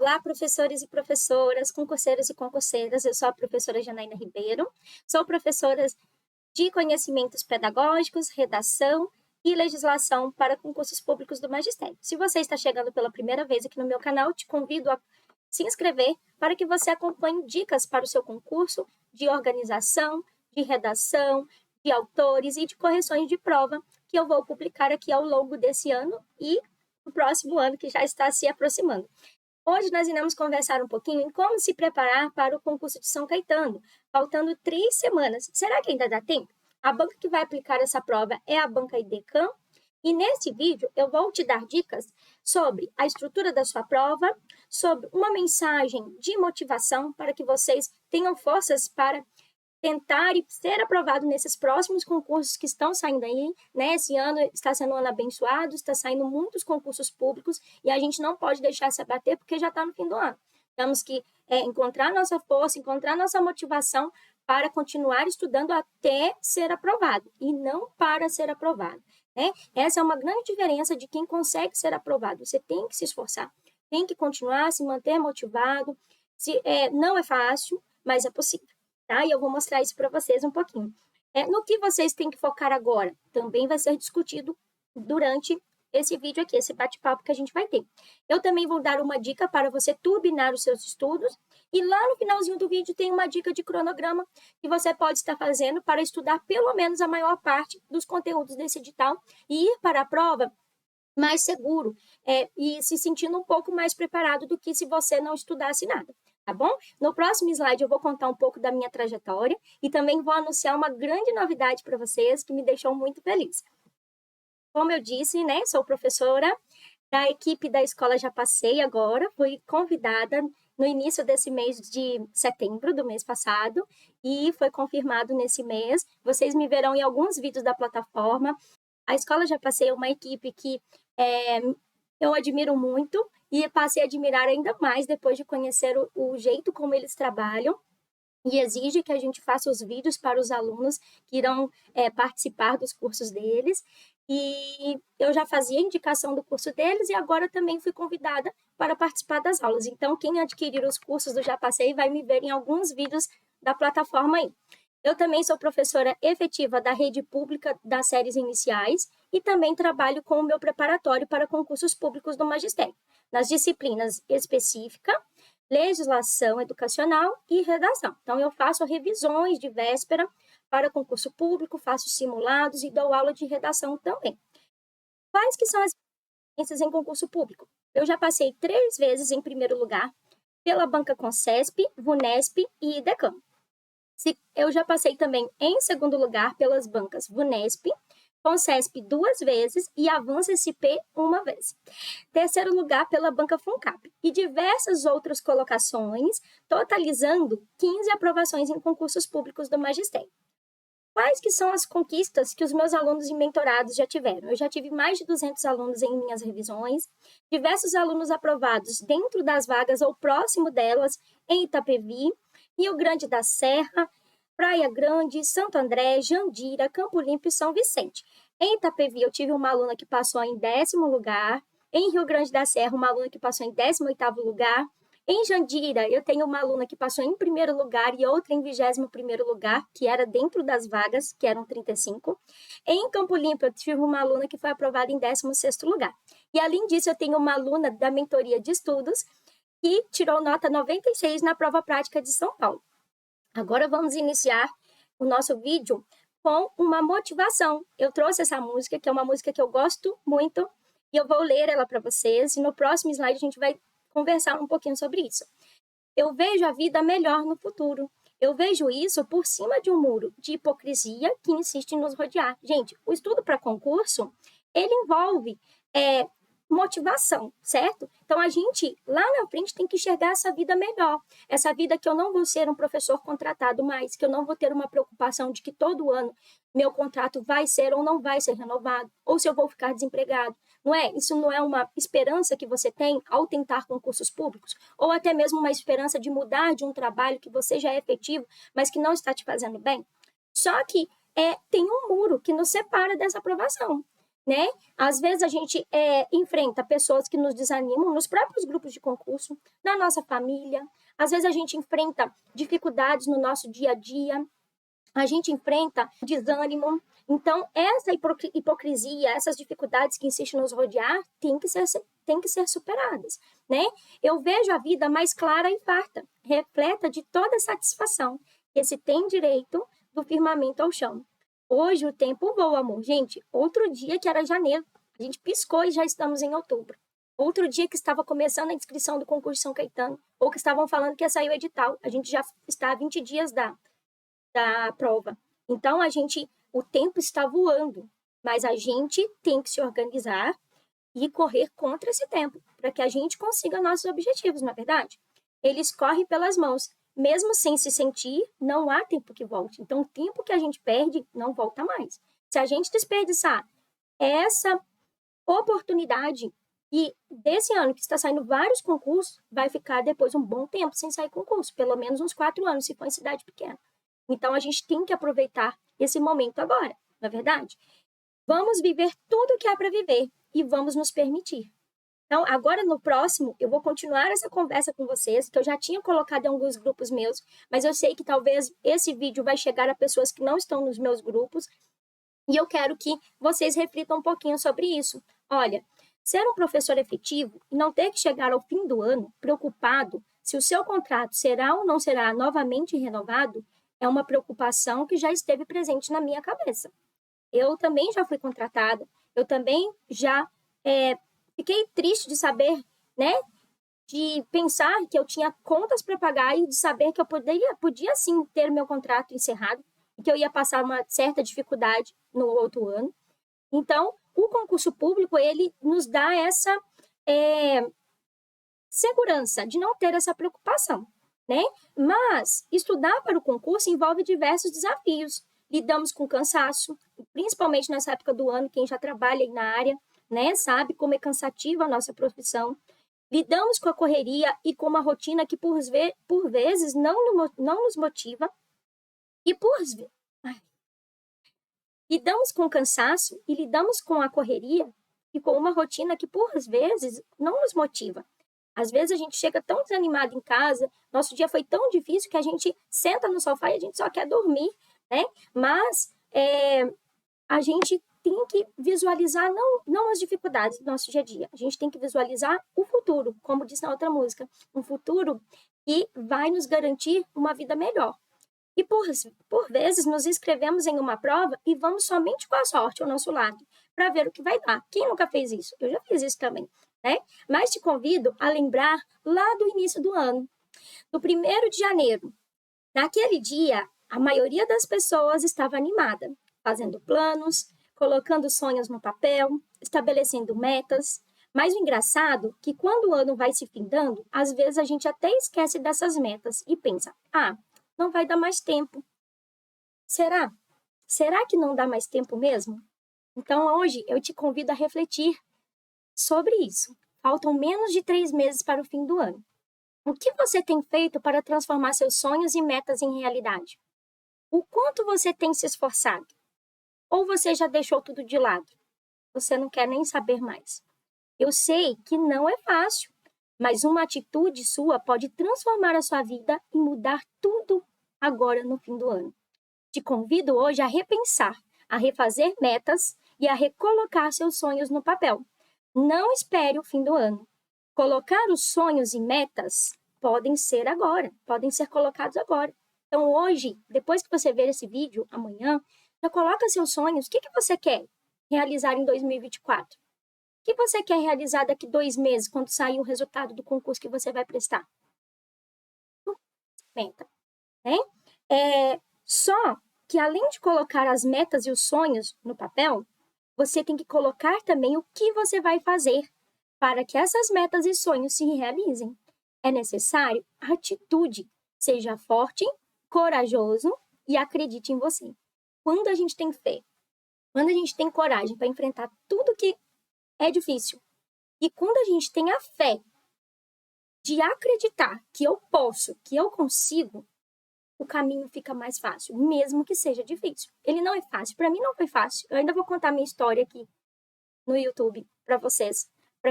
Olá, professores e professoras, concurseiros e concurseiras. Eu sou a professora Janaína Ribeiro, sou professora de conhecimentos pedagógicos, redação e legislação para concursos públicos do magistério. Se você está chegando pela primeira vez aqui no meu canal, te convido a se inscrever para que você acompanhe dicas para o seu concurso de organização, de redação, de autores e de correções de prova que eu vou publicar aqui ao longo desse ano e no próximo ano que já está se aproximando. Hoje nós iremos conversar um pouquinho em como se preparar para o concurso de São Caetano, faltando 3 semanas. Será que ainda dá tempo? A banca que vai aplicar essa prova é a banca IDECAM, e nesse vídeo eu vou te dar dicas sobre a estrutura da sua prova, sobre uma mensagem de motivação para que vocês tenham forças para tentar e ser aprovado nesses próximos concursos que estão saindo aí, né? Esse ano está sendo um ano abençoado, está saindo muitos concursos públicos e a gente não pode deixar se abater porque já está no fim do ano. Temos que encontrar nossa força, encontrar nossa motivação para continuar estudando até ser aprovado e não para ser aprovado, né? Essa é uma grande diferença de quem consegue ser aprovado. Você tem que se esforçar, tem que continuar, se manter motivado. Não é fácil, mas é possível. Tá? E eu vou mostrar isso para vocês um pouquinho. No que vocês têm que focar agora, também vai ser discutido durante esse vídeo aqui, esse bate-papo que a gente vai ter. Eu também vou dar uma dica para você turbinar os seus estudos, e lá no finalzinho do vídeo tem uma dica de cronograma que você pode estar fazendo para estudar pelo menos a maior parte dos conteúdos desse edital e ir para a prova mais seguro e se sentindo um pouco mais preparado do que se você não estudasse nada, tá bom? No próximo slide eu vou contar um pouco da minha trajetória e também vou anunciar uma grande novidade para vocês que me deixou muito feliz. Como eu disse, né, sou professora da equipe da Escola Já Passei agora, fui convidada no início desse mês de setembro do mês passado e foi confirmado nesse mês. Vocês me verão em alguns vídeos da plataforma. A Escola Já Passei é uma equipe que eu admiro muito e passei a admirar ainda mais depois de conhecer o jeito como eles trabalham e exige que a gente faça os vídeos para os alunos que irão participar dos cursos deles. E eu já fazia indicação do curso deles e agora também fui convidada para participar das aulas. Então, quem adquirir os cursos do Já Passei vai me ver em alguns vídeos da plataforma aí. Eu também sou professora efetiva da rede pública das séries iniciais e também trabalho com o meu preparatório para concursos públicos do magistério, nas disciplinas específica, legislação educacional e redação. Então, eu faço revisões de véspera para concurso público, faço simulados e dou aula de redação também. Quais que são as experiências em concurso público? Eu já passei 3 vezes em primeiro lugar pela banca Concesp, Vunesp e IDECAM. Eu já passei também em segundo lugar pelas bancas Vunesp, Concesp 2 vezes e Avança SP 1 vez. Terceiro lugar pela banca FUNCAP e diversas outras colocações, totalizando 15 aprovações em concursos públicos do magistério. Quais que são as conquistas que os meus alunos e mentorados já tiveram? Eu já tive mais de 200 alunos em minhas revisões, diversos alunos aprovados dentro das vagas ou próximo delas em Itapevi, Rio Grande da Serra, Praia Grande, Santo André, Jandira, Campo Limpo e São Vicente. Em Itapevi, eu tive uma aluna que passou em 10º lugar. Em Rio Grande da Serra, uma aluna que passou em 18º lugar. Em Jandira, eu tenho uma aluna que passou em primeiro lugar e outra em 21º lugar, que era dentro das vagas, que eram 35. Em Campo Limpo, eu tive uma aluna que foi aprovada em 16º lugar. E, além disso, eu tenho uma aluna da mentoria de estudos que tirou nota 96 na prova prática de São Paulo. Agora vamos iniciar o nosso vídeo com uma motivação. Eu trouxe essa música, que é uma música que eu gosto muito, e eu vou ler ela para vocês, e no próximo slide a gente vai conversar um pouquinho sobre isso. Eu vejo a vida melhor no futuro. Eu vejo isso por cima de um muro de hipocrisia que insiste em nos rodear. Gente, o estudo para concurso, ele envolve motivação, certo? Então, a gente, lá na frente, tem que enxergar essa vida melhor. Essa vida que eu não vou ser um professor contratado mais, que eu não vou ter uma preocupação de que todo ano meu contrato vai ser ou não vai ser renovado, ou se eu vou ficar desempregado. Não é? Isso não é uma esperança que você tem ao tentar concursos públicos, ou até mesmo uma esperança de mudar de um trabalho que você já é efetivo, mas que não está te fazendo bem? Só que tem um muro que nos separa dessa aprovação. né? Às vezes a gente enfrenta pessoas que nos desanimam nos próprios grupos de concurso, na nossa família. Às vezes a gente enfrenta dificuldades no nosso dia a dia, a gente enfrenta desânimo. Então, essa hipocrisia, essas dificuldades que insistem em nos rodear, têm que ser superadas, né? Eu vejo a vida mais clara e farta, repleta de toda satisfação, que se tem direito do firmamento ao chão. Hoje o tempo voa, amor. Gente, outro dia que era janeiro, a gente piscou e já estamos em outubro. Outro dia que estava começando a inscrição do concurso São Caetano, ou que estavam falando que ia sair o edital, a gente já está há 20 dias da prova. Então, o tempo está voando, mas a gente tem que se organizar e correr contra esse tempo, para que a gente consiga nossos objetivos, não é verdade? Eles correm pelas mãos. Mesmo sem se sentir, não há tempo que volte. Então, o tempo que a gente perde não volta mais. Se a gente desperdiçar essa oportunidade, e desse ano que está saindo vários concursos, vai ficar depois um bom tempo sem sair concurso, pelo menos uns 4 anos, se for em cidade pequena. Então, a gente tem que aproveitar esse momento agora, não é verdade? Vamos viver tudo o que há para viver e vamos nos permitir. Então, agora no próximo, eu vou continuar essa conversa com vocês, que eu já tinha colocado em alguns grupos meus, mas eu sei que talvez esse vídeo vai chegar a pessoas que não estão nos meus grupos, e eu quero que vocês reflitam um pouquinho sobre isso. Olha, ser um professor efetivo e não ter que chegar ao fim do ano preocupado se o seu contrato será ou não será novamente renovado, é uma preocupação que já esteve presente na minha cabeça. Eu também já fui contratada, eu também já fiquei triste de saber, né, de pensar que eu tinha contas para pagar e de saber que eu podia sim ter meu contrato encerrado e que eu ia passar uma certa dificuldade no outro ano. Então, o concurso público, ele nos dá essa segurança de não ter essa preocupação, né? Mas estudar para o concurso envolve diversos desafios. Lidamos com cansaço, principalmente nessa época do ano, quem já trabalha na área, né, sabe como é cansativa a nossa profissão. Lidamos com a correria e com uma rotina que, por vezes, não nos motiva. E lidamos com o cansaço e lidamos com a correria e com uma rotina que, por vezes, não nos motiva. Às vezes a gente chega tão desanimado em casa, nosso dia foi tão difícil que a gente senta no sofá e a gente só quer dormir, né? Mas a gente tem que visualizar não as dificuldades do nosso dia a dia, a gente tem que visualizar o futuro, como diz na outra música, um futuro que vai nos garantir uma vida melhor. E por vezes nos inscrevemos em uma prova e vamos somente com a sorte ao nosso lado, para ver o que vai dar. Quem nunca fez isso? Eu já fiz isso também, né? Mas te convido a lembrar lá do início do ano, do 1º de janeiro. Naquele dia, a maioria das pessoas estava animada, fazendo planos, colocando sonhos no papel, estabelecendo metas. Mas o engraçado é que quando o ano vai se findando, às vezes a gente até esquece dessas metas e pensa, não vai dar mais tempo. Será? Será que não dá mais tempo mesmo? Então hoje eu te convido a refletir sobre isso. Faltam menos de 3 meses para o fim do ano. O que você tem feito para transformar seus sonhos e metas em realidade? O quanto você tem se esforçado? Ou você já deixou tudo de lado? Você não quer nem saber mais. Eu sei que não é fácil, mas uma atitude sua pode transformar a sua vida e mudar tudo agora no fim do ano. Te convido hoje a repensar, a refazer metas e a recolocar seus sonhos no papel. Não espere o fim do ano. Colocar os sonhos e metas podem ser agora, podem ser colocados agora. Então hoje, depois que você ver esse vídeo, amanhã, já coloca seus sonhos. O que você quer realizar em 2024? O que você quer realizar daqui 2 meses, quando sair o resultado do concurso que você vai prestar? Meta, né? Só que além de colocar as metas e os sonhos no papel, você tem que colocar também o que você vai fazer para que essas metas e sonhos se realizem. É necessário atitude. Seja forte, corajoso e acredite em você. Quando a gente tem fé, quando a gente tem coragem para enfrentar tudo que é difícil, e quando a gente tem a fé de acreditar que eu posso, que eu consigo, o caminho fica mais fácil, mesmo que seja difícil. Ele não é fácil. Para mim não foi fácil. Eu ainda vou contar minha história aqui no YouTube para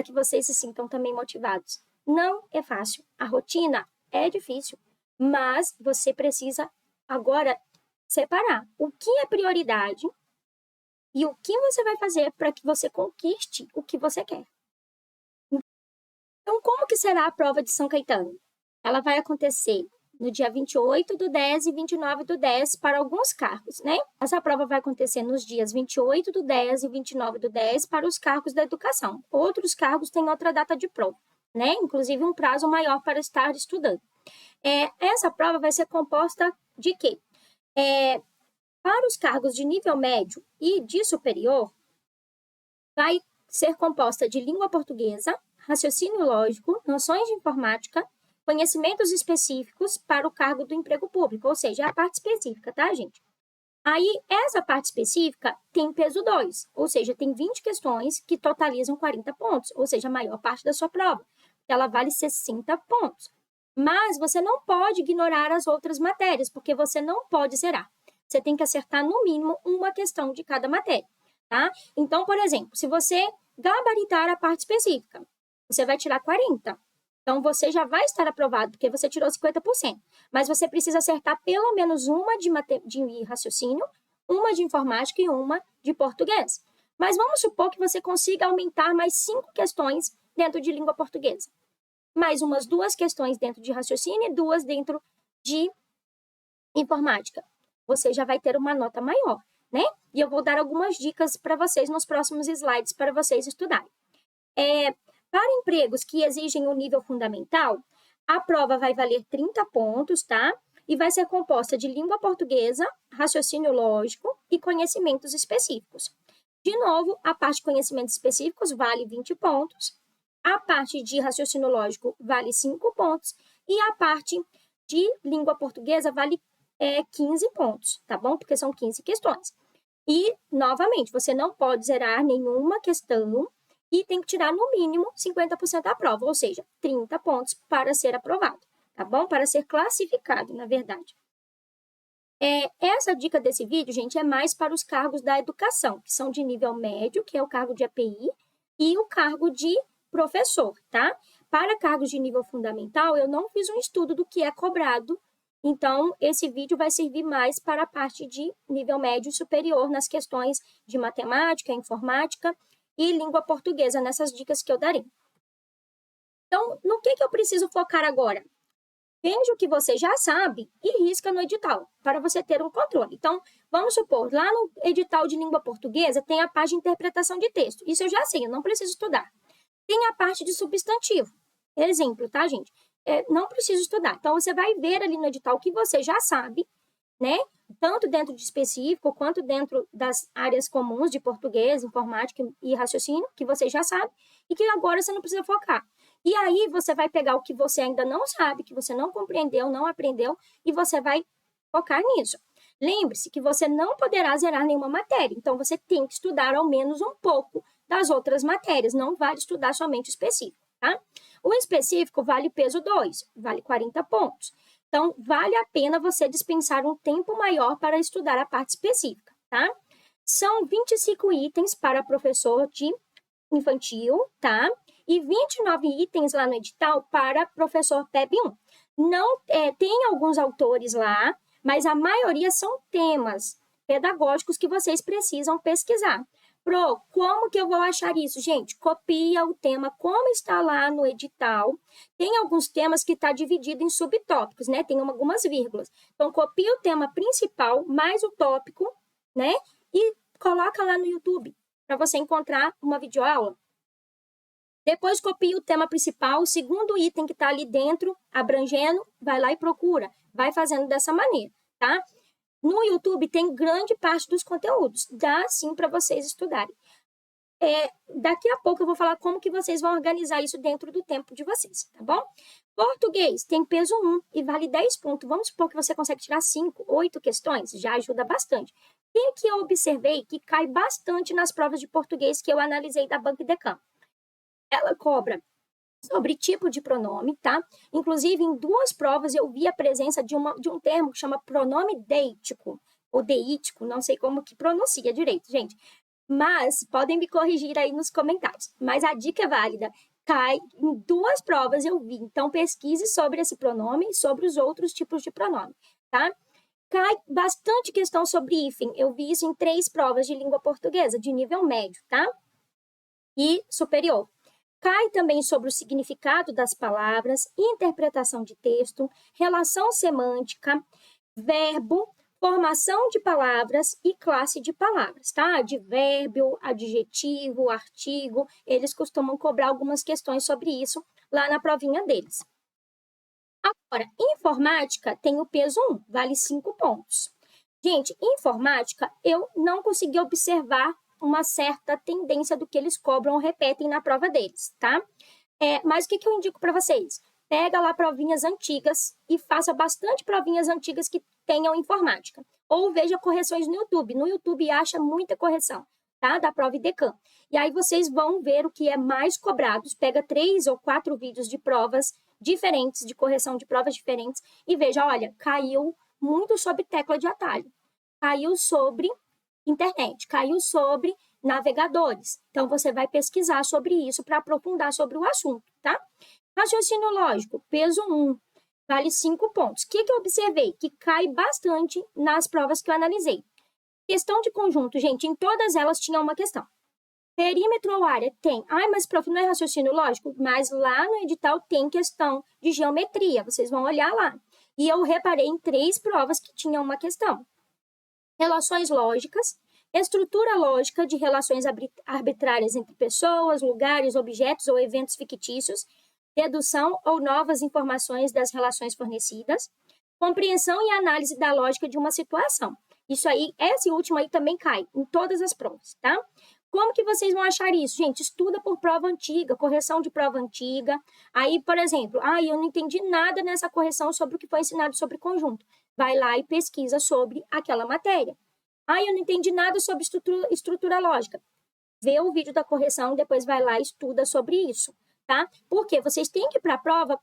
que vocês se sintam também motivados. Não é fácil, a rotina é difícil, mas você precisa agora separar o que é prioridade e o que você vai fazer para que você conquiste o que você quer. Então, como que será a prova de São Caetano? Ela vai acontecer no dia 28/10 e 29/10 para alguns cargos, né? Essa prova vai acontecer nos dias 28/10 e 29/10 para os cargos da educação. Outros cargos têm outra data de prova, né? Inclusive um prazo maior para estar estudando. Essa prova vai ser composta de quê? Para os cargos de nível médio e de superior, vai ser composta de língua portuguesa, raciocínio lógico, noções de informática, conhecimentos específicos para o cargo do emprego público, ou seja, a parte específica, tá, gente? Aí, essa parte específica tem peso 2, ou seja, tem 20 questões que totalizam 40 pontos, ou seja, a maior parte da sua prova. Ela vale 60 pontos. Mas você não pode ignorar as outras matérias, porque você não pode zerar. Você tem que acertar, no mínimo, uma questão de cada matéria, tá? Então, por exemplo, se você gabaritar a parte específica, você vai tirar 40. Então, você já vai estar aprovado, porque você tirou 50%. Mas você precisa acertar pelo menos uma de raciocínio, uma de informática e uma de português. Mas vamos supor que você consiga aumentar mais 5 questões dentro de língua portuguesa. Mais umas 2 questões dentro de raciocínio e 2 dentro de informática. Você já vai ter uma nota maior, né? E eu vou dar algumas dicas para vocês nos próximos slides para vocês estudarem. Para empregos que exigem o nível fundamental, a prova vai valer 30 pontos, tá? E vai ser composta de língua portuguesa, raciocínio lógico e conhecimentos específicos. De novo, a parte de conhecimentos específicos vale 20 pontos, a parte de raciocínio lógico vale 5 pontos e a parte de língua portuguesa vale 15 pontos, tá bom? Porque são 15 questões. E, novamente, você não pode zerar nenhuma questão e tem que tirar, no mínimo, 50% da prova, ou seja, 30 pontos para ser aprovado, tá bom? Para ser classificado, na verdade. Essa dica desse vídeo, gente, é mais para os cargos da educação, que são de nível médio, que é o cargo de API, e o cargo de professor, tá? Para cargos de nível fundamental, eu não fiz um estudo do que é cobrado, então esse vídeo vai servir mais para a parte de nível médio e superior nas questões de matemática, informática e língua portuguesa, nessas dicas que eu darei. Então, no que eu preciso focar agora? Veja o que você já sabe e risca no edital, para você ter um controle. Então, vamos supor, lá no edital de língua portuguesa tem a parte de interpretação de texto. Isso eu já sei, eu não preciso estudar. Tem a parte de substantivo. Exemplo, tá, gente? Não preciso estudar. Então, você vai ver ali no edital o que você já sabe, né? Tanto dentro de específico, quanto dentro das áreas comuns de português, informática e raciocínio, que você já sabe, e que agora você não precisa focar. E aí, você vai pegar o que você ainda não sabe, que você não compreendeu, não aprendeu, e você vai focar nisso. Lembre-se que você não poderá zerar nenhuma matéria, então você tem que estudar ao menos um pouco das outras matérias, não vale estudar somente o específico, tá? O específico vale peso 2, vale 40 pontos. Então, vale a pena você dispensar um tempo maior para estudar a parte específica, tá? São 25 itens para professor de infantil, tá? E 29 itens lá no edital para professor PEB 1. Não, tem alguns autores lá, mas a maioria são temas pedagógicos que vocês precisam pesquisar. Pro, como que eu vou achar isso? Gente, copia o tema como está lá no edital. Tem alguns temas que está dividido em subtópicos, né? Tem algumas vírgulas. Então, copia o tema principal mais o tópico, né? E coloca lá no YouTube para você encontrar uma videoaula. Depois copia o tema principal, o segundo item que está ali dentro, abrangendo, vai lá e procura. Vai fazendo dessa maneira, tá? No YouTube tem grande parte dos conteúdos, dá sim para vocês estudarem. Daqui a pouco eu vou falar como que vocês vão organizar isso dentro do tempo de vocês, tá bom? Português tem peso 1 e vale 10 pontos. Vamos supor que você consegue tirar 5, 8 questões, já ajuda bastante. E que eu observei que cai bastante nas provas de português que eu analisei da Banco Decam. Ela cobra sobre tipo de pronome, tá? Inclusive, em 2 provas eu vi a presença de um termo que chama pronome deítico, ou deítico, não sei como que pronuncia direito, gente. Mas podem me corrigir aí nos comentários. Mas a dica é válida. Cai em 2 provas, eu vi. Então, pesquise sobre esse pronome e sobre os outros tipos de pronome, tá? Cai bastante questão sobre hífen. Eu vi isso em 3 provas de língua portuguesa, de nível médio, tá? E superior. Cai também sobre o significado das palavras, interpretação de texto, relação semântica, verbo, formação de palavras e classe de palavras, tá? Advérbio, adjetivo, artigo, eles costumam cobrar algumas questões sobre isso lá na provinha deles. Agora, informática tem o peso 1, vale 5 pontos. Gente, informática, eu não consegui observar uma certa tendência do que eles cobram ou repetem na prova deles, tá? Mas o que eu indico para vocês? Pega lá provinhas antigas e faça bastante provinhas antigas que tenham informática. Ou veja correções no YouTube. No YouTube acha muita correção, tá? Da prova IDECAM. E aí vocês vão ver o que é mais cobrado. Pega 3 ou 4 vídeos de provas diferentes, de correção de provas diferentes, e veja, olha, caiu muito sobre tecla de atalho. Caiu sobre internet, caiu sobre navegadores. Então, você vai pesquisar sobre isso para aprofundar sobre o assunto, tá? Raciocínio lógico, peso 1, vale 5 pontos. O que eu observei? Que cai bastante nas provas que eu analisei. Questão de conjunto, gente, em todas elas tinha uma questão. Perímetro ou área? Tem. Ai, mas prof, não é raciocínio lógico? Mas lá no edital tem questão de geometria, vocês vão olhar lá. E eu reparei em 3 provas que tinham uma questão. Relações lógicas, estrutura lógica de relações arbitrárias entre pessoas, lugares, objetos ou eventos fictícios, dedução ou novas informações das relações fornecidas, compreensão e análise da lógica de uma situação. Isso aí, esse último aí também cai em todas as provas, tá? Como que vocês vão achar isso? Gente, estuda por prova antiga, correção de prova antiga. Aí, por exemplo, eu não entendi nada nessa correção sobre o que foi ensinado sobre conjunto. Vai lá e pesquisa sobre aquela matéria. Eu não entendi nada sobre estrutura lógica. Vê o vídeo da correção, depois vai lá e estuda sobre isso, tá? Porque vocês têm que ir para a prova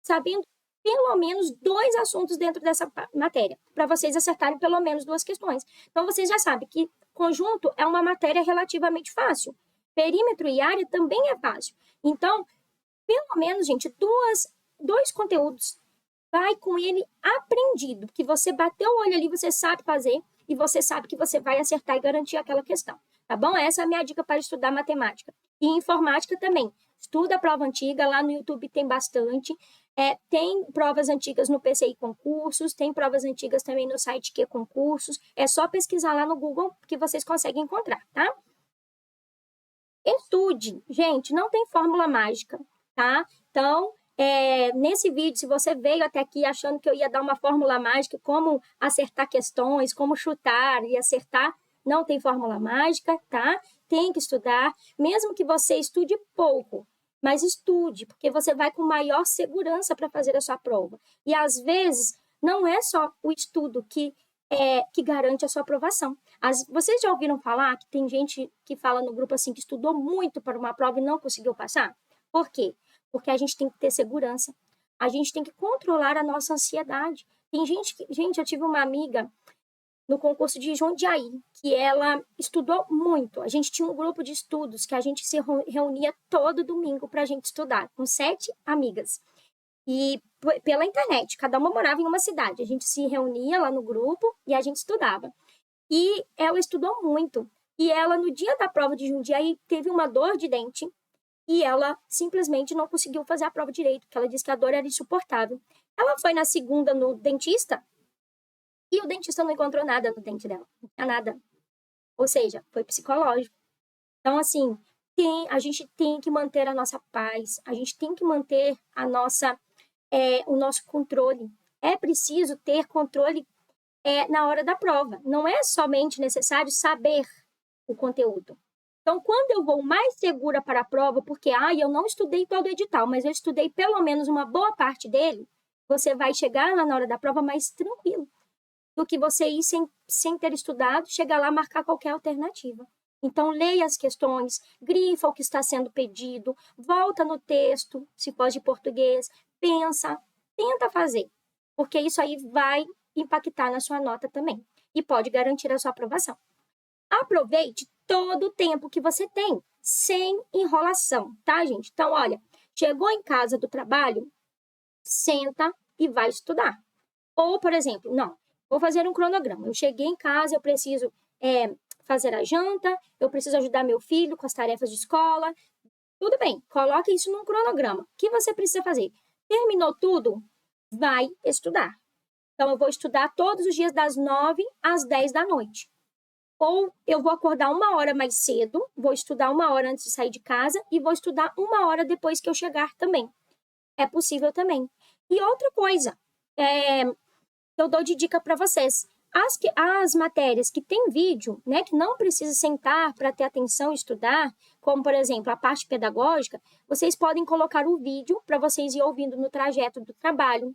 sabendo pelo menos 2 assuntos dentro dessa matéria, para vocês acertarem pelo menos 2 questões. Então, vocês já sabem que conjunto é uma matéria relativamente fácil. Perímetro e área também é fácil. Então, pelo menos, gente, 2 conteúdos. Vai com ele aprendido, que você bateu o olho ali, você sabe fazer, e você sabe que você vai acertar e garantir aquela questão, tá bom? Essa é a minha dica para estudar matemática. E informática também. Estuda a prova antiga, lá no YouTube tem bastante. Tem provas antigas no PCI Concursos, tem provas antigas também no site Q Concursos. É só pesquisar lá no Google que vocês conseguem encontrar, tá? Estude. Gente, não tem fórmula mágica, tá? Então, nesse vídeo, se você veio até aqui achando que eu ia dar uma fórmula mágica, como acertar questões, como chutar e acertar, não tem fórmula mágica, tá? Tem que estudar, mesmo que você estude pouco, mas estude, porque você vai com maior segurança para fazer a sua prova. E, às vezes, não é só o estudo que garante a sua aprovação. Vocês já ouviram falar que tem gente que fala no grupo assim que estudou muito para uma prova e não conseguiu passar? Por quê? Porque a gente tem que ter segurança. A gente tem que controlar a nossa ansiedade. Tem gente que... Gente, eu tive uma amiga no concurso de Jundiaí, que ela estudou muito. A gente tinha um grupo de estudos que a gente se reunia todo domingo para a gente estudar, com 7 amigas. E pela internet, cada uma morava em uma cidade. A gente se reunia lá no grupo e a gente estudava. E ela estudou muito. E ela, no dia da prova de Jundiaí, teve uma dor de dente e ela simplesmente não conseguiu fazer a prova direito, porque ela disse que a dor era insuportável. Ela foi na segunda no dentista e o dentista não encontrou nada no dente dela, não tinha nada. Ou seja, foi psicológico. Então, assim, a gente tem que manter a nossa paz, a gente tem que manter o nosso controle. É preciso ter controle na hora da prova. Não é somente necessário saber o conteúdo. Então, quando eu vou mais segura para a prova, porque eu não estudei todo o edital, mas eu estudei pelo menos uma boa parte dele, você vai chegar lá na hora da prova mais tranquilo do que você ir sem ter estudado, chegar lá e marcar qualquer alternativa. Então, leia as questões, grifa o que está sendo pedido, volta no texto, se for de português, pensa, tenta fazer, porque isso aí vai impactar na sua nota também e pode garantir a sua aprovação. Aproveite todo o tempo que você tem, sem enrolação, tá, gente? Então, olha, chegou em casa do trabalho, senta e vai estudar. Ou, por exemplo, não, vou fazer um cronograma. Eu cheguei em casa, eu preciso fazer a janta, eu preciso ajudar meu filho com as tarefas de escola. Tudo bem, coloque isso num cronograma. O que você precisa fazer? Terminou tudo? Vai estudar. Então, eu vou estudar todos os dias das 9 às 10 da noite. Ou eu vou acordar 1 hora mais cedo, vou estudar 1 hora antes de sair de casa e vou estudar 1 hora depois que eu chegar também. É possível também. E outra coisa, eu dou de dica para vocês. As matérias que tem vídeo, né, que não precisa sentar para ter atenção e estudar, como, por exemplo, a parte pedagógica, vocês podem colocar o vídeo para vocês ir ouvindo no trajeto do trabalho.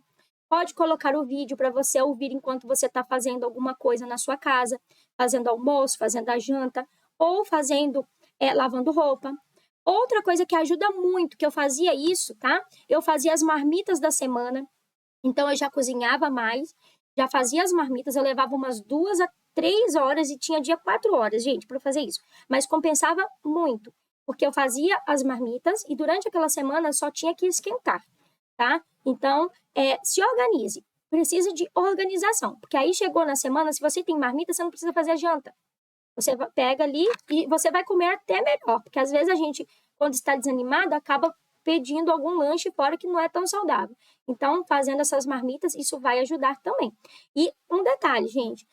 Pode colocar o vídeo para você ouvir enquanto você está fazendo alguma coisa na sua casa, fazendo almoço, fazendo a janta, ou lavando roupa. Outra coisa que ajuda muito, que eu fazia isso, tá? Eu fazia as marmitas da semana, então eu já cozinhava mais, já fazia as marmitas, eu levava umas 2 a 3 horas e tinha dia 4 horas, gente, para fazer isso. Mas compensava muito, porque eu fazia as marmitas e durante aquela semana só tinha que esquentar, tá? Então, se organize. Precisa de organização, porque aí chegou na semana, se você tem marmita, você não precisa fazer a janta. Você pega ali e você vai comer até melhor, porque às vezes a gente, quando está desanimado, acaba pedindo algum lanche fora que não é tão saudável. Então, fazendo essas marmitas, isso vai ajudar também. E um detalhe, gente,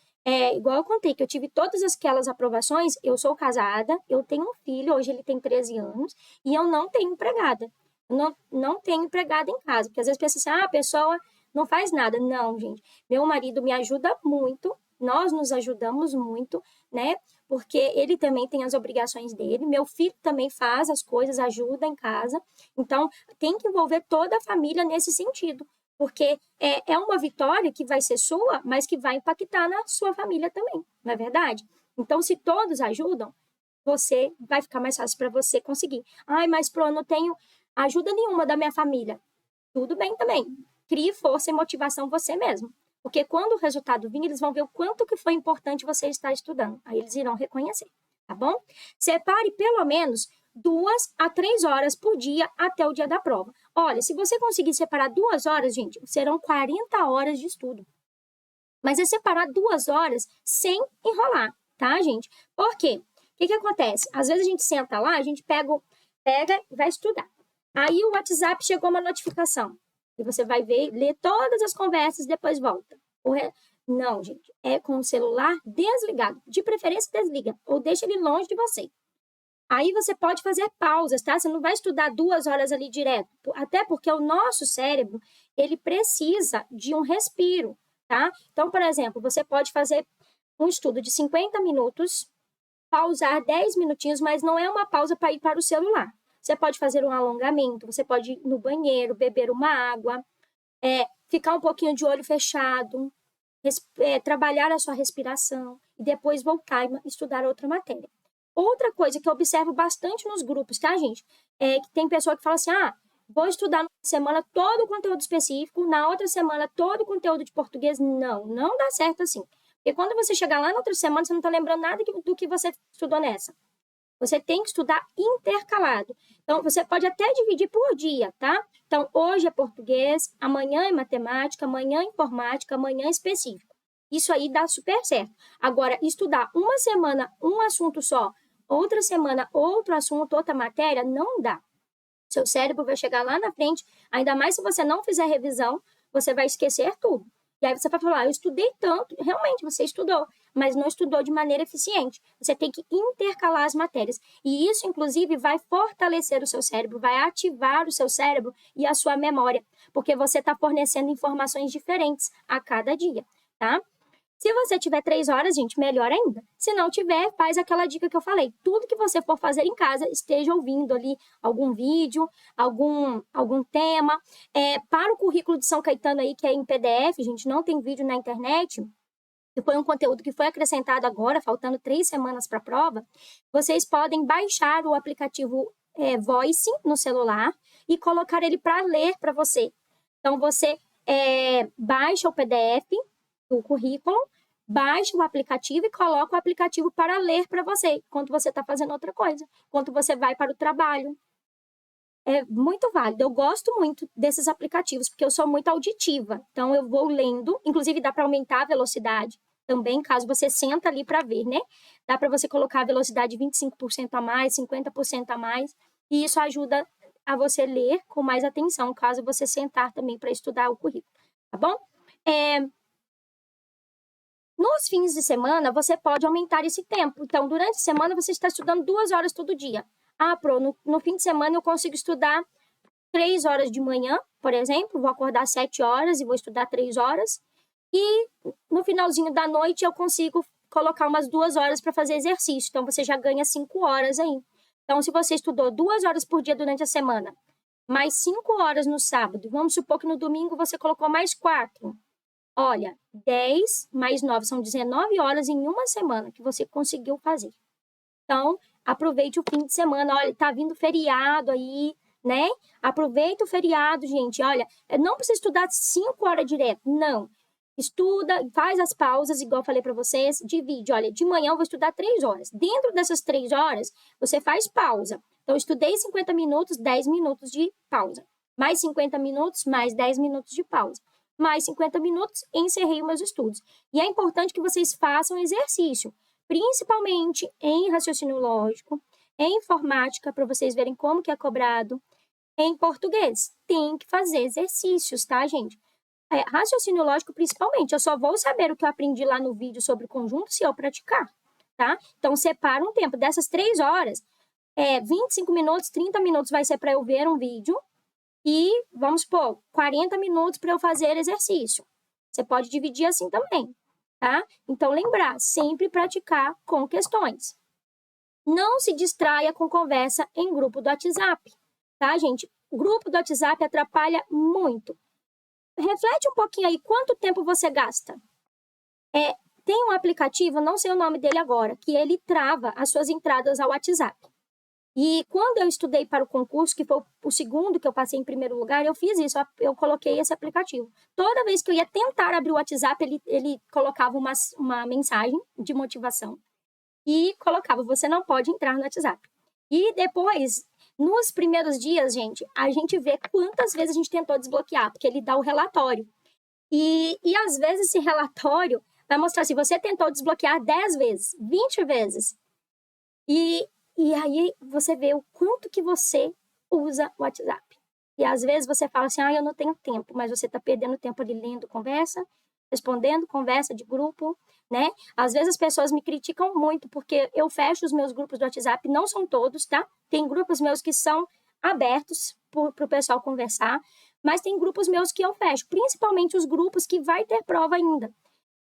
igual eu contei, que eu tive todas aquelas aprovações, eu sou casada, eu tenho um filho, hoje ele tem 13 anos, e eu não tenho empregada. Não tenho empregada em casa, porque às vezes pensa assim, a pessoa não faz nada. Não, gente, meu marido me ajuda muito, nós nos ajudamos muito, né? Porque ele também tem as obrigações dele, meu filho também faz as coisas, ajuda em casa. Então, tem que envolver toda a família nesse sentido, porque é uma vitória que vai ser sua, mas que vai impactar na sua família também, não é verdade? Então, se todos ajudam, vai ficar mais fácil para você conseguir. Ai, mas eu não tenho ajuda nenhuma da minha família. Tudo bem também. Crie força e motivação você mesmo. Porque quando o resultado vir, eles vão ver o quanto que foi importante você estar estudando. Aí eles irão reconhecer, tá bom? Separe pelo menos 2 a 3 horas por dia até o dia da prova. Olha, se você conseguir separar 2 horas, gente, serão 40 horas de estudo. Mas é separar 2 horas sem enrolar, tá, gente? Por quê? O que acontece? Às vezes a gente senta lá, a gente pega e vai estudar. Aí o WhatsApp chegou uma notificação. E você vai ler todas as conversas e depois volta. Não, gente. É com o celular desligado. De preferência, desliga. Ou deixa ele longe de você. Aí você pode fazer pausas, tá? Você não vai estudar 2 horas ali direto. Até porque o nosso cérebro, ele precisa de um respiro, tá? Então, por exemplo, você pode fazer um estudo de 50 minutos, pausar 10 minutinhos, mas não é uma pausa para ir para o celular. Você pode fazer um alongamento, você pode ir no banheiro, beber uma água, ficar um pouquinho de olho fechado, trabalhar a sua respiração e depois voltar e estudar outra matéria. Outra coisa que eu observo bastante nos grupos, tá, gente? É que tem pessoa que fala assim, vou estudar na semana todo o conteúdo específico, na outra semana todo o conteúdo de português. Não dá certo assim. Porque quando você chegar lá na outra semana, você não está lembrando nada do que você estudou nessa. Você tem que estudar intercalado. Então, você pode até dividir por dia, tá? Então, hoje é português, amanhã é matemática, amanhã é informática, amanhã é específico. Isso aí dá super certo. Agora, estudar uma semana um assunto só, outra semana outro assunto, outra matéria, não dá. Seu cérebro vai chegar lá na frente, ainda mais se você não fizer revisão, você vai esquecer tudo. E aí você vai falar, eu estudei tanto, realmente você estudou, mas não estudou de maneira eficiente. Você tem que intercalar as matérias. E isso, inclusive, vai fortalecer o seu cérebro, vai ativar o seu cérebro e a sua memória, porque você está fornecendo informações diferentes a cada dia, tá? Se você tiver 3 horas, gente, melhor ainda. Se não tiver, faz aquela dica que eu falei. Tudo que você for fazer em casa, esteja ouvindo ali algum vídeo, algum tema. Para o currículo de São Caetano aí, que é em PDF, gente, não tem vídeo na internet, que foi um conteúdo que foi acrescentado agora, faltando 3 semanas para a prova, vocês podem baixar o aplicativo Voice no celular e colocar ele para ler para você. Então, você baixa o PDF do currículo, baixa o aplicativo e coloca o aplicativo para ler para você, enquanto você está fazendo outra coisa, enquanto você vai para o trabalho. É muito válido. Eu gosto muito desses aplicativos, porque eu sou muito auditiva. Então, eu vou lendo. Inclusive, dá para aumentar a velocidade também, caso você senta ali para ver, né? Dá para você colocar a velocidade 25% a mais, 50% a mais. E isso ajuda a você ler com mais atenção, caso você sentar também para estudar o currículo. Tá bom? Nos fins de semana, você pode aumentar esse tempo. Então, durante a semana, você está estudando 2 horas todo dia. Ah, no fim de semana eu consigo estudar 3 horas de manhã, por exemplo. Vou acordar às 7 horas e vou estudar 3 horas. E no finalzinho da noite eu consigo colocar umas 2 horas para fazer exercício. Então, você já ganha 5 horas aí. Então, se você estudou 2 horas por dia durante a semana, mais 5 horas no sábado, vamos supor que no domingo você colocou mais 4. Olha, 10 mais 9 são 19 horas em uma semana que você conseguiu fazer. Então, aproveite o fim de semana. Olha, tá vindo feriado aí, né? Aproveita o feriado, gente. Olha, não precisa estudar 5 horas direto, não. Estuda, faz as pausas, igual eu falei para vocês, divide. Olha, de manhã eu vou estudar 3 horas. Dentro dessas 3 horas, você faz pausa. Então, eu estudei 50 minutos, 10 minutos de pausa. Mais 50 minutos, mais 10 minutos de pausa. Mais 50 minutos, encerrei os meus estudos. E é importante que vocês façam exercício, principalmente em raciocínio lógico, em informática, para vocês verem como que é cobrado, em português. Tem que fazer exercícios, tá, gente? Raciocínio lógico, principalmente. Eu só vou saber o que eu aprendi lá no vídeo sobre conjunto se eu praticar, tá? Então, separa um tempo. Dessas 3 horas, 25 minutos, 30 minutos vai ser para eu ver um vídeo, e, vamos supor, 40 minutos para eu fazer exercício. Você pode dividir assim também, tá? Então, lembrar, sempre praticar com questões. Não se distraia com conversa em grupo do WhatsApp, tá, gente? O grupo do WhatsApp atrapalha muito. Reflete um pouquinho aí, quanto tempo você gasta? Tem um aplicativo, não sei o nome dele agora, que ele trava as suas entradas ao WhatsApp. E quando eu estudei para o concurso, que foi o segundo que eu passei em primeiro lugar, eu fiz isso, eu coloquei esse aplicativo. Toda vez que eu ia tentar abrir o WhatsApp, ele colocava uma mensagem de motivação e colocava, você não pode entrar no WhatsApp. E depois, nos primeiros dias, gente, a gente vê quantas vezes a gente tentou desbloquear, porque ele dá o relatório. E às vezes esse relatório vai mostrar se você tentou desbloquear 10 vezes, 20 vezes. E aí você vê o quanto que você usa o WhatsApp. E às vezes você fala assim, eu não tenho tempo, mas você está perdendo tempo ali lendo conversa, respondendo conversa de grupo, né? Às vezes as pessoas me criticam muito porque eu fecho os meus grupos do WhatsApp, não são todos, tá? Tem grupos meus que são abertos para o pessoal conversar, mas tem grupos meus que eu fecho, principalmente os grupos que vai ter prova ainda.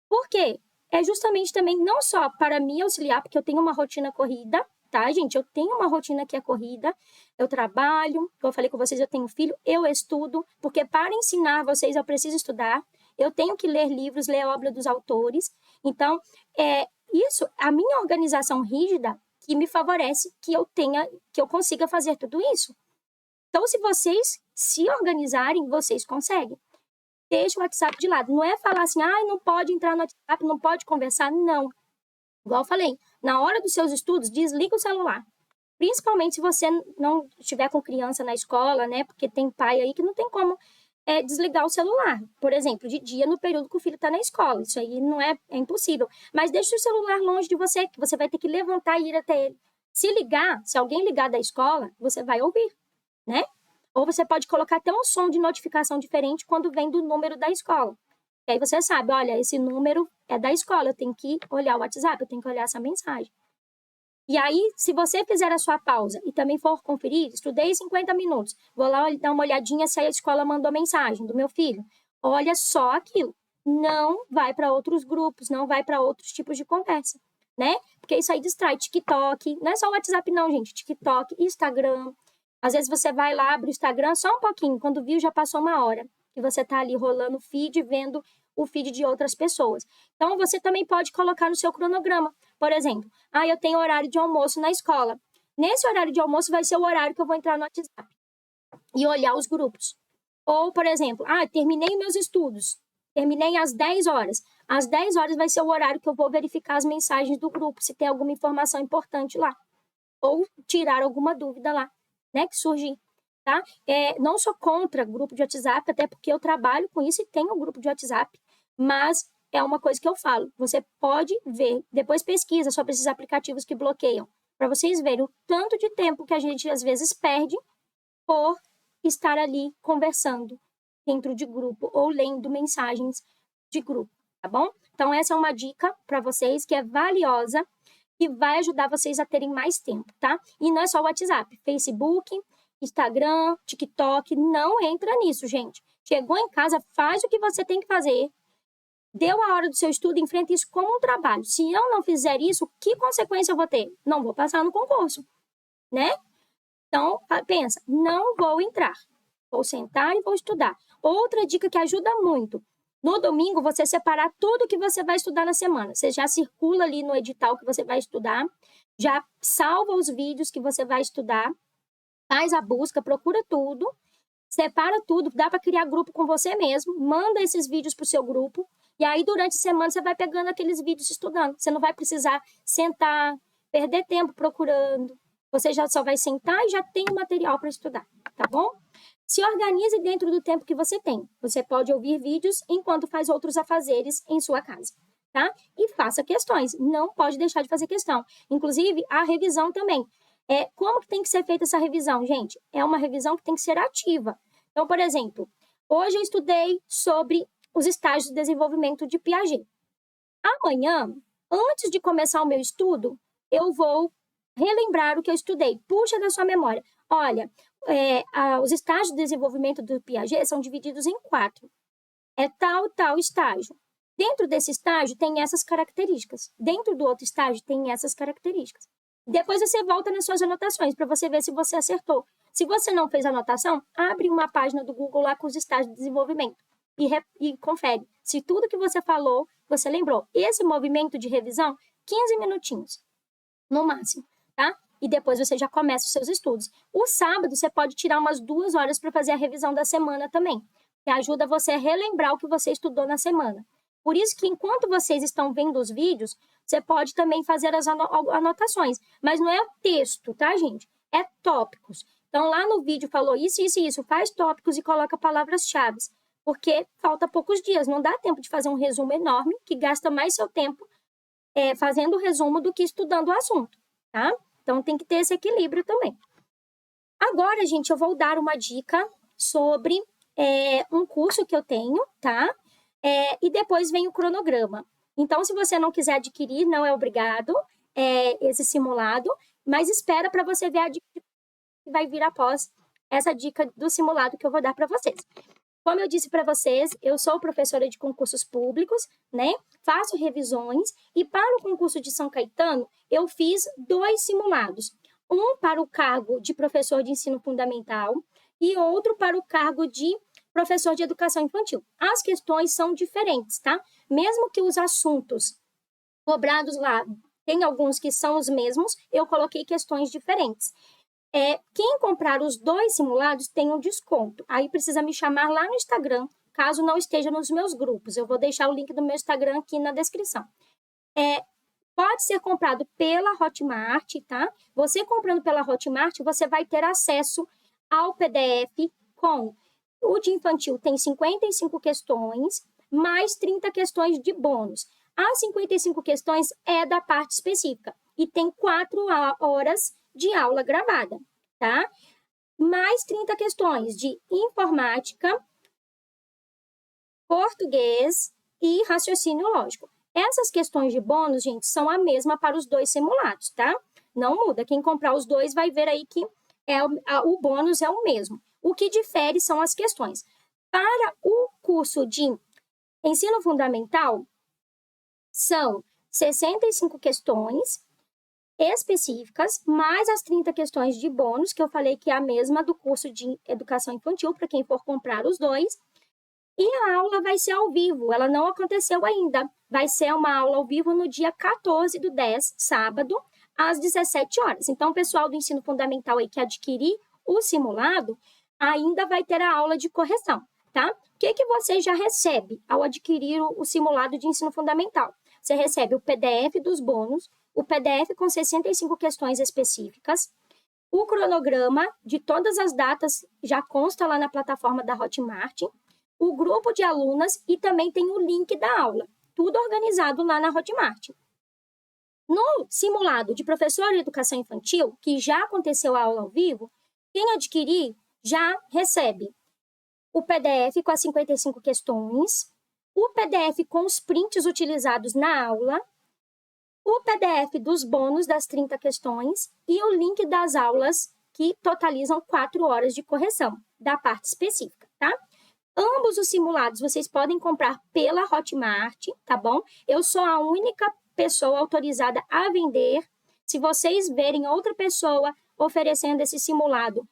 Por quê? É justamente também não só para me auxiliar, porque eu tenho uma rotina corrida, tá, gente? Eu tenho uma rotina que é corrida, eu trabalho, como eu falei com vocês, eu tenho filho, eu estudo, porque para ensinar vocês eu preciso estudar, eu tenho que ler livros, ler a obra dos autores. Então, isso, a minha organização rígida que me favorece que eu consiga fazer tudo isso. Então, se vocês se organizarem, vocês conseguem. Deixa o WhatsApp de lado. Não é falar assim, não pode entrar no WhatsApp, não pode conversar. Não. Igual eu falei, na hora dos seus estudos, desliga o celular. Principalmente se você não estiver com criança na escola, né? Porque tem pai aí que não tem como desligar o celular. Por exemplo, de dia, no período que o filho está na escola. Isso aí não é impossível. Mas deixe o celular longe de você, que você vai ter que levantar e ir até ele. Se alguém ligar da escola, você vai ouvir, né? Ou você pode colocar até um som de notificação diferente quando vem do número da escola. E aí você sabe, olha, esse número é da escola, eu tenho que olhar o WhatsApp, eu tenho que olhar essa mensagem. E aí, se você fizer a sua pausa e também for conferir, estudei 50 minutos, vou lá dar uma olhadinha se a escola mandou mensagem do meu filho. Olha só aquilo. Não vai para outros grupos, não vai para outros tipos de conversa, né? Porque isso aí distrai. TikTok, não é só o WhatsApp não, gente. TikTok, Instagram. Às vezes você vai lá, abre o Instagram só um pouquinho, quando viu já passou 1 hora. E você tá ali rolando o feed, vendo o feed de outras pessoas. Então, você também pode colocar no seu cronograma. Por exemplo, eu tenho horário de almoço na escola. Nesse horário de almoço vai ser o horário que eu vou entrar no WhatsApp e olhar os grupos. Ou, por exemplo, terminei meus estudos, terminei às 10 horas. Às 10 horas vai ser o horário que eu vou verificar as mensagens do grupo, se tem alguma informação importante lá. Ou tirar alguma dúvida lá, né, que surgir, tá? Não sou contra grupo de WhatsApp, até porque eu trabalho com isso e tenho um grupo de WhatsApp, mas é uma coisa que eu falo, você pode ver, depois pesquisa sobre esses aplicativos que bloqueiam, para vocês verem o tanto de tempo que a gente às vezes perde por estar ali conversando dentro de grupo ou lendo mensagens de grupo, tá bom? Então, essa é uma dica para vocês que é valiosa e vai ajudar vocês a terem mais tempo, tá? E não é só o WhatsApp, Facebook, Instagram, TikTok, não entra nisso, gente. Chegou em casa, faz o que você tem que fazer. Deu a hora do seu estudo, enfrenta isso como um trabalho. Se eu não fizer isso, que consequência eu vou ter? Não vou passar no concurso, né? Então, pensa, não vou entrar. Vou sentar e vou estudar. Outra dica que ajuda muito. No domingo, você separar tudo que você vai estudar na semana. Você já circula ali no edital que você vai estudar, já salva os vídeos que você vai estudar, faz a busca, procura tudo, separa tudo, dá para criar grupo com você mesmo, manda esses vídeos para o seu grupo, e aí durante a semana você vai pegando aqueles vídeos estudando. Você não vai precisar sentar, perder tempo procurando. Você já só vai sentar e já tem o material para estudar, tá bom? Se organize dentro do tempo que você tem. Você pode ouvir vídeos enquanto faz outros afazeres em sua casa, tá? E faça questões. Não pode deixar de fazer questão. Inclusive, a revisão também. Como que tem que ser feita essa revisão, gente? É uma revisão que tem que ser ativa. Então, por exemplo, hoje eu estudei sobre os estágios de desenvolvimento de Piaget. Amanhã, antes de começar o meu estudo, eu vou relembrar o que eu estudei. Puxa da sua memória. Olha, os estágios de desenvolvimento do Piaget são divididos em 4. É tal estágio. Dentro desse estágio tem essas características. Dentro do outro estágio tem essas características. Depois você volta nas suas anotações para você ver se você acertou. Se você não fez anotação, abre uma página do Google lá com os estágios de desenvolvimento e confere se tudo que você falou, você lembrou. Esse movimento de revisão, 15 minutinhos, no máximo, tá? E depois você já começa os seus estudos. O sábado, você pode tirar umas 2 horas para fazer a revisão da semana também, que ajuda você a relembrar o que você estudou na semana. Por isso que enquanto vocês estão vendo os vídeos, você pode também fazer as anotações. Mas não é texto, tá, gente? É tópicos. Então, lá no vídeo falou isso, isso e isso. Faz tópicos e coloca palavras-chave. Porque falta poucos dias. Não dá tempo de fazer um resumo enorme, que gasta mais seu tempo fazendo o resumo do que estudando o assunto, tá? Então, tem que ter esse equilíbrio também. Agora, gente, eu vou dar uma dica sobre um curso que eu tenho, tá? E depois vem o cronograma. Então, se você não quiser adquirir, não é obrigado esse simulado, mas espera para você ver a dica que vai vir após essa dica do simulado que eu vou dar para vocês. Como eu disse para vocês, eu sou professora de concursos públicos, né? Faço revisões e para o concurso de São Caetano, eu fiz 2 simulados. Um para o cargo de professor de ensino fundamental e outro para o cargo de professor de educação infantil. As questões são diferentes, tá? Mesmo que os assuntos cobrados lá, tem alguns que são os mesmos, eu coloquei questões diferentes. Quem comprar os 2 simulados tem um desconto. Aí precisa me chamar lá no Instagram, caso não esteja nos meus grupos. Eu vou deixar o link do meu Instagram aqui na descrição. Pode ser comprado pela Hotmart, tá? Você comprando pela Hotmart, você vai ter acesso ao PDF com o de infantil tem 55 questões, mais 30 questões de bônus. As 55 questões é da parte específica e tem 4 horas de aula gravada, tá? Mais 30 questões de informática, português e raciocínio lógico. Essas questões de bônus, gente, são a mesma para os 2 simulados, tá? Não muda. Quem comprar os 2 vai ver aí que o bônus é o mesmo. O que difere são as questões. Para o curso de ensino fundamental, são 65 questões específicas, mais as 30 questões de bônus, que eu falei que é a mesma do curso de educação infantil, para quem for comprar os 2. E a aula vai ser ao vivo, ela não aconteceu ainda. Vai ser uma aula ao vivo no dia 14/10, sábado, às 17 horas. Então, o pessoal do ensino fundamental aí que adquirir o simulado, ainda vai ter a aula de correção, tá? que você já recebe ao adquirir o simulado de ensino fundamental? Você recebe o PDF dos bônus, o PDF com 65 questões específicas, o cronograma de todas as datas já consta lá na plataforma da Hotmart, o grupo de alunas e também tem o link da aula, tudo organizado lá na Hotmart. No simulado de professor de educação infantil, que já aconteceu a aula ao vivo, quem adquirir já recebe o PDF com as 55 questões, o PDF com os prints utilizados na aula, o PDF dos bônus das 30 questões e o link das aulas que totalizam 4 horas de correção da parte específica, tá? Ambos os simulados vocês podem comprar pela Hotmart, tá bom? Eu sou a única pessoa autorizada a vender. Se vocês verem outra pessoa oferecendo esse simulado,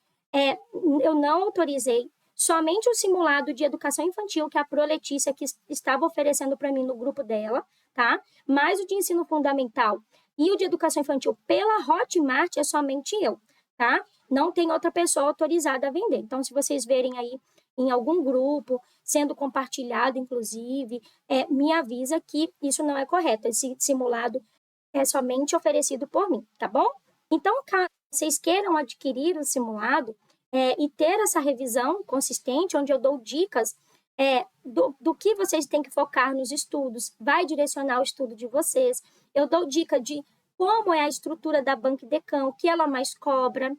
eu não autorizei. Somente o simulado de educação infantil que a Pro Letícia que estava oferecendo para mim no grupo dela, tá? Mas o de ensino fundamental e o de educação infantil pela Hotmart é somente eu, tá? Não tem outra pessoa autorizada a vender. Então, se vocês verem aí em algum grupo, sendo compartilhado, inclusive, me avisa que isso não é correto. Esse simulado é somente oferecido por mim, tá bom? Então, caso vocês queiram adquirir o simulado e ter essa revisão consistente, onde eu dou dicas do que vocês têm que focar nos estudos, vai direcionar o estudo de vocês. Eu dou dica de como é a estrutura da Banca Decão, o que ela mais cobra,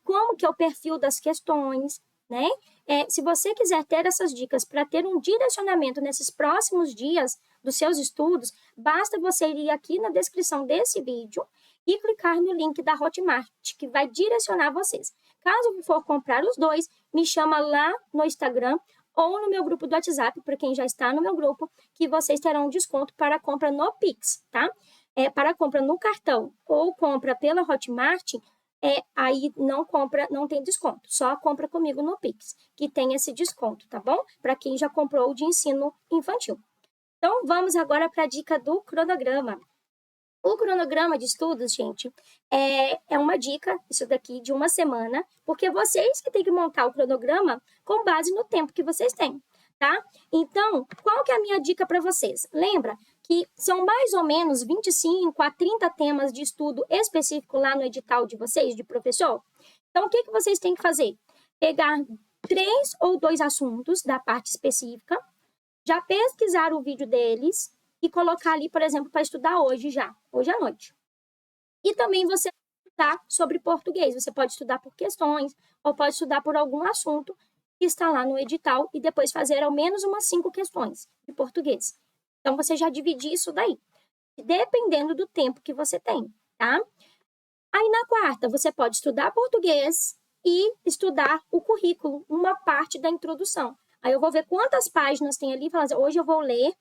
como que é o perfil das questões, né? Se você quiser ter essas dicas para ter um direcionamento nesses próximos dias dos seus estudos, basta você ir aqui na descrição desse vídeo e clicar no link da Hotmart, que vai direcionar vocês. Caso for comprar os dois, me chama lá no Instagram ou no meu grupo do WhatsApp, para quem já está no meu grupo, que vocês terão um desconto para a compra no Pix, tá? Para a compra no cartão ou compra pela Hotmart, aí não tem desconto, só compra comigo no Pix, que tem esse desconto, tá bom? Para quem já comprou o de ensino infantil. Então, vamos agora para a dica do cronograma. O cronograma de estudos, gente, é uma dica, isso daqui, de uma semana, porque vocês que têm que montar o cronograma com base no tempo que vocês têm, tá? Então, qual que é a minha dica para vocês? Lembra que são mais ou menos 25 a 30 temas de estudo específico lá no edital de vocês, de professor? Então, o que vocês têm que fazer? Pegar 3 ou 2 assuntos da parte específica, já pesquisar o vídeo deles e colocar ali, por exemplo, para estudar hoje à noite. E também você estudar sobre português. Você pode estudar por questões ou pode estudar por algum assunto que está lá no edital e depois fazer ao menos umas 5 questões de português. Então, você já divide isso daí, dependendo do tempo que você tem, tá? Aí, na quarta, você pode estudar português e estudar o currículo, uma parte da introdução. Aí, eu vou ver quantas páginas tem ali e falar assim, hoje eu vou ler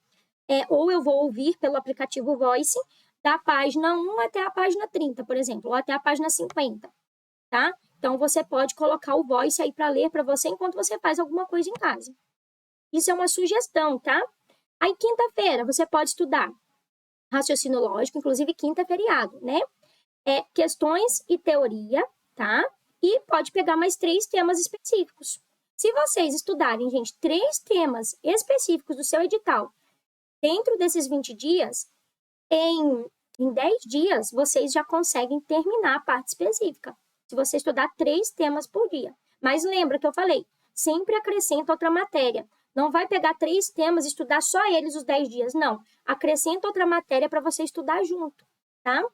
ou eu vou ouvir pelo aplicativo Voice da página 1 até a página 30, por exemplo, ou até a página 50, tá? Então, você pode colocar o Voice aí para ler para você enquanto você faz alguma coisa em casa. Isso é uma sugestão, tá? Aí, quinta-feira, você pode estudar raciocínio lógico, inclusive quinta é feriado, né? Questões e teoria, tá? E pode pegar mais 3 temas específicos. Se vocês estudarem, gente, 3 temas específicos do seu edital, dentro desses 20 dias, em 10 dias, vocês já conseguem terminar a parte específica. Se você estudar 3 temas por dia. Mas lembra que eu falei, sempre acrescenta outra matéria. Não vai pegar 3 temas e estudar só eles os 10 dias, não. Acrescenta outra matéria para você estudar junto, tá?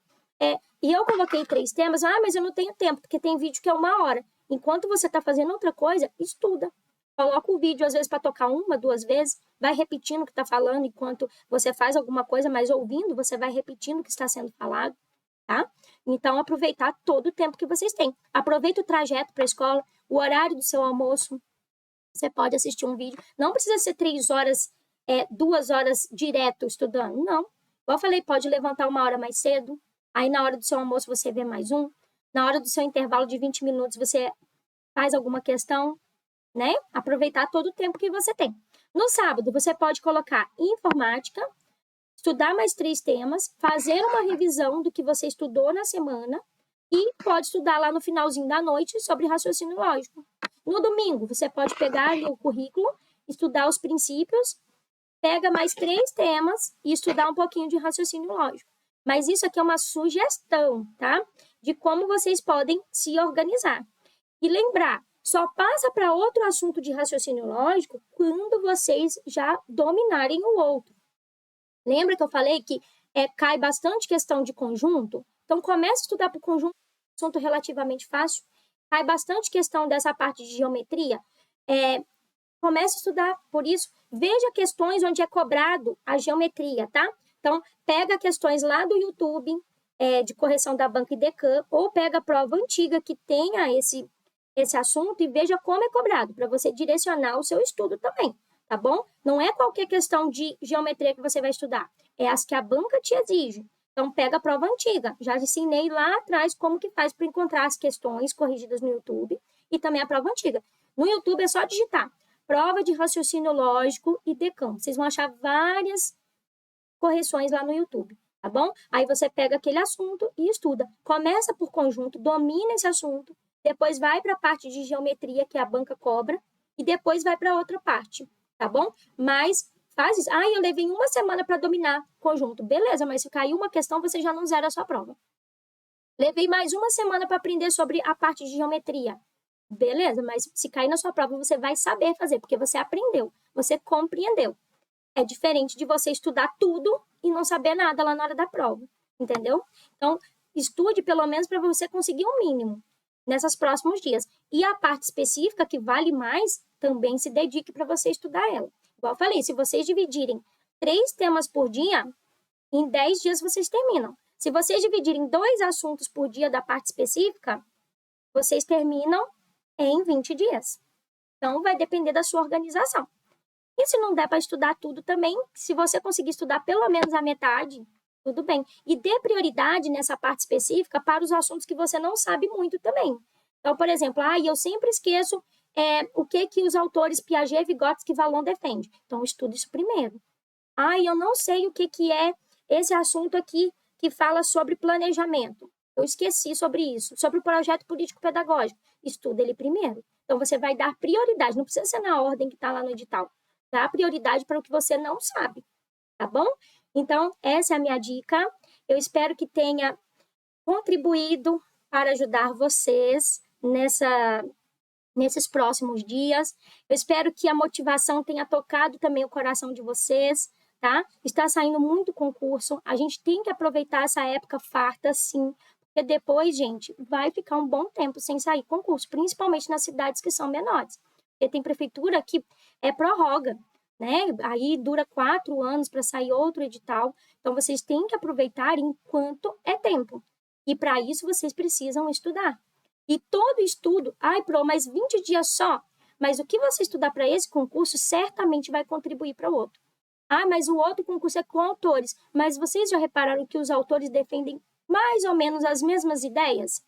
E eu coloquei 3 temas, mas eu não tenho tempo, porque tem vídeo que é 1 hora. Enquanto você está fazendo outra coisa, estuda. Coloca o vídeo, às vezes, para tocar 1, 2 vezes, vai repetindo o que está falando enquanto você faz alguma coisa, mas ouvindo, você vai repetindo o que está sendo falado, tá? Então, aproveitar todo o tempo que vocês têm. Aproveita o trajeto para a escola, o horário do seu almoço. Você pode assistir um vídeo. Não precisa ser 3 horas, 2 horas direto estudando, não. Igual eu falei, pode levantar 1 hora mais cedo, aí na hora do seu almoço você vê mais um, na hora do seu intervalo de 20 minutos você faz alguma questão, né? Aproveitar todo o tempo que você tem. No sábado, você pode colocar informática, estudar mais 3 temas, fazer uma revisão do que você estudou na semana e pode estudar lá no finalzinho da noite sobre raciocínio lógico. No domingo, você pode pegar ali o currículo estudar os princípios, pega mais 3 temas e estudar um pouquinho de raciocínio lógico. Mas isso aqui é uma sugestão, tá? De como vocês podem se organizar. E lembrar, só passa para outro assunto de raciocínio lógico quando vocês já dominarem o outro. Lembra que eu falei que cai bastante questão de conjunto? Então, comece a estudar para o conjunto, assunto relativamente fácil. Cai bastante questão dessa parte de geometria. Comece a estudar por isso. Veja questões onde é cobrado a geometria, tá? Então, pega questões lá do YouTube, de correção da banca e Decã, ou pega a prova antiga que tenha esse assunto e veja como é cobrado, para você direcionar o seu estudo também, tá bom? Não é qualquer questão de geometria que você vai estudar, é as que a banca te exige. Então, pega a prova antiga. Já ensinei lá atrás como que faz para encontrar as questões corrigidas no YouTube e também a prova antiga. No YouTube é só digitar prova de raciocínio lógico e Decã. Vocês vão achar várias correções lá no YouTube, tá bom? Aí você pega aquele assunto e estuda. Começa por conjunto, domina esse assunto, depois vai para a parte de geometria que a banca cobra e depois vai para outra parte, tá bom? Mas faz isso. Eu levei 1 semana para dominar conjunto. Beleza, mas se caiu uma questão, você já não zera a sua prova. Levei mais 1 semana para aprender sobre a parte de geometria. Beleza, mas se cair na sua prova, você vai saber fazer, porque você aprendeu, você compreendeu. É diferente de você estudar tudo e não saber nada lá na hora da prova, entendeu? Então, estude pelo menos para você conseguir um mínimo nesses próximos dias. E a parte específica, que vale mais, também se dedique para você estudar ela. Igual eu falei, se vocês dividirem 3 temas por dia, em 10 dias vocês terminam. Se vocês dividirem 2 assuntos por dia da parte específica, vocês terminam em 20 dias. Então, vai depender da sua organização. E se não der para estudar tudo também, se você conseguir estudar pelo menos a metade, tudo bem. E dê prioridade nessa parte específica para os assuntos que você não sabe muito também. Então, por exemplo, eu sempre esqueço o que os autores Piaget, Vygotsky e Vallon defendem. Então, estude isso primeiro. Eu não sei o que é esse assunto aqui que fala sobre planejamento. Eu esqueci sobre isso, sobre o projeto político-pedagógico. Estuda ele primeiro. Então, você vai dar prioridade, não precisa ser na ordem que está lá no edital. Dá prioridade para o que você não sabe, tá bom? Então, essa é a minha dica. Eu espero que tenha contribuído para ajudar vocês nesses próximos dias. Eu espero que a motivação tenha tocado também o coração de vocês, tá? Está saindo muito concurso. A gente tem que aproveitar essa época farta, sim, porque depois, gente, vai ficar um bom tempo sem sair concurso, principalmente nas cidades que são menores. Porque tem prefeitura que prorroga, né? Aí dura 4 anos para sair outro edital. Então, vocês têm que aproveitar enquanto é tempo. E para isso, vocês precisam estudar. E todo estudo, mas 20 dias só. Mas o que você estudar para esse concurso certamente vai contribuir para o outro. Mas o outro concurso é com autores. Mas vocês já repararam que os autores defendem mais ou menos as mesmas ideias?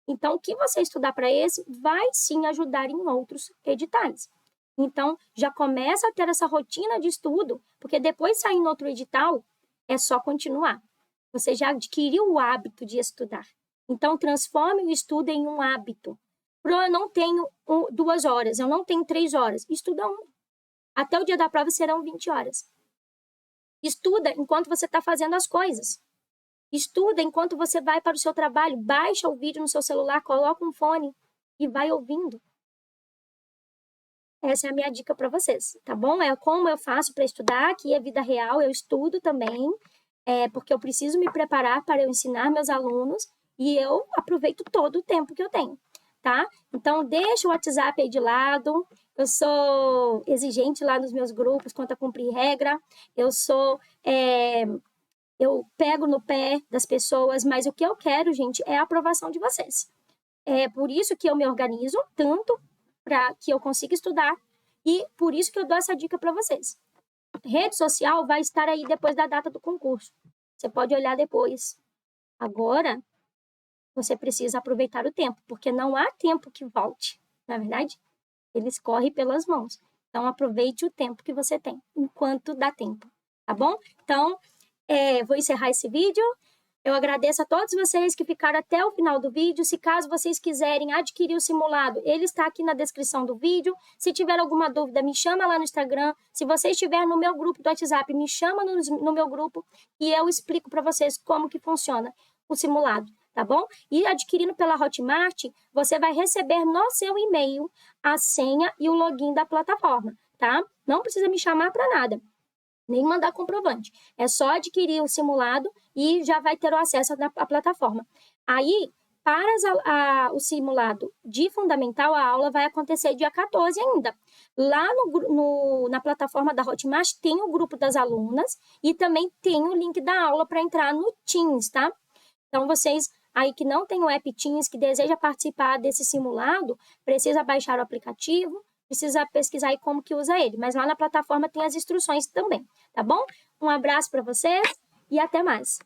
Então, o que você estudar para esse vai sim ajudar em outros editais. Então, já começa a ter essa rotina de estudo, porque depois de sair em outro edital, é só continuar. Você já adquiriu o hábito de estudar. Então, transforme o estudo em um hábito. Eu não tenho 2 horas, eu não tenho 3 horas. Estuda 1. Até o dia da prova serão 20 horas. Estuda enquanto você está fazendo as coisas. Estuda enquanto você vai para o seu trabalho. Baixa o vídeo no seu celular, coloca um fone e vai ouvindo. Essa é a minha dica para vocês, tá bom? É como eu faço para estudar, aqui é vida real, eu estudo também, porque eu preciso me preparar para eu ensinar meus alunos e eu aproveito todo o tempo que eu tenho, tá? Então, deixa o WhatsApp aí de lado, eu sou exigente lá nos meus grupos quanto a cumprir regra, eu pego no pé das pessoas, mas o que eu quero, gente, é a aprovação de vocês. É por isso que eu me organizo tanto para que eu consiga estudar e por isso que eu dou essa dica para vocês. Rede social vai estar aí depois da data do concurso. Você pode olhar depois. Agora, você precisa aproveitar o tempo, porque não há tempo que volte, não é verdade? Eles correm pelas mãos. Então, aproveite o tempo que você tem, enquanto dá tempo, tá bom? Então, vou encerrar esse vídeo. Eu agradeço a todos vocês que ficaram até o final do vídeo. Se caso vocês quiserem adquirir o simulado, ele está aqui na descrição do vídeo. Se tiver alguma dúvida, me chama lá no Instagram. Se você estiver no meu grupo do WhatsApp, me chama no meu grupo e eu explico para vocês como que funciona o simulado, tá bom? E adquirindo pela Hotmart, você vai receber no seu e-mail a senha e o login da plataforma, tá? Não precisa me chamar para nada, nem mandar comprovante. É só adquirir o simulado e já vai ter o acesso à plataforma. Aí, para o simulado de fundamental, a aula vai acontecer dia 14 ainda. Lá na plataforma da Hotmart tem o grupo das alunas e também tem o link da aula para entrar no Teams, tá? Então, vocês aí que não tem o app Teams, que deseja participar desse simulado, precisa baixar o aplicativo, precisa pesquisar aí como que usa ele. Mas lá na plataforma tem as instruções também, tá bom? Um abraço para vocês e até mais.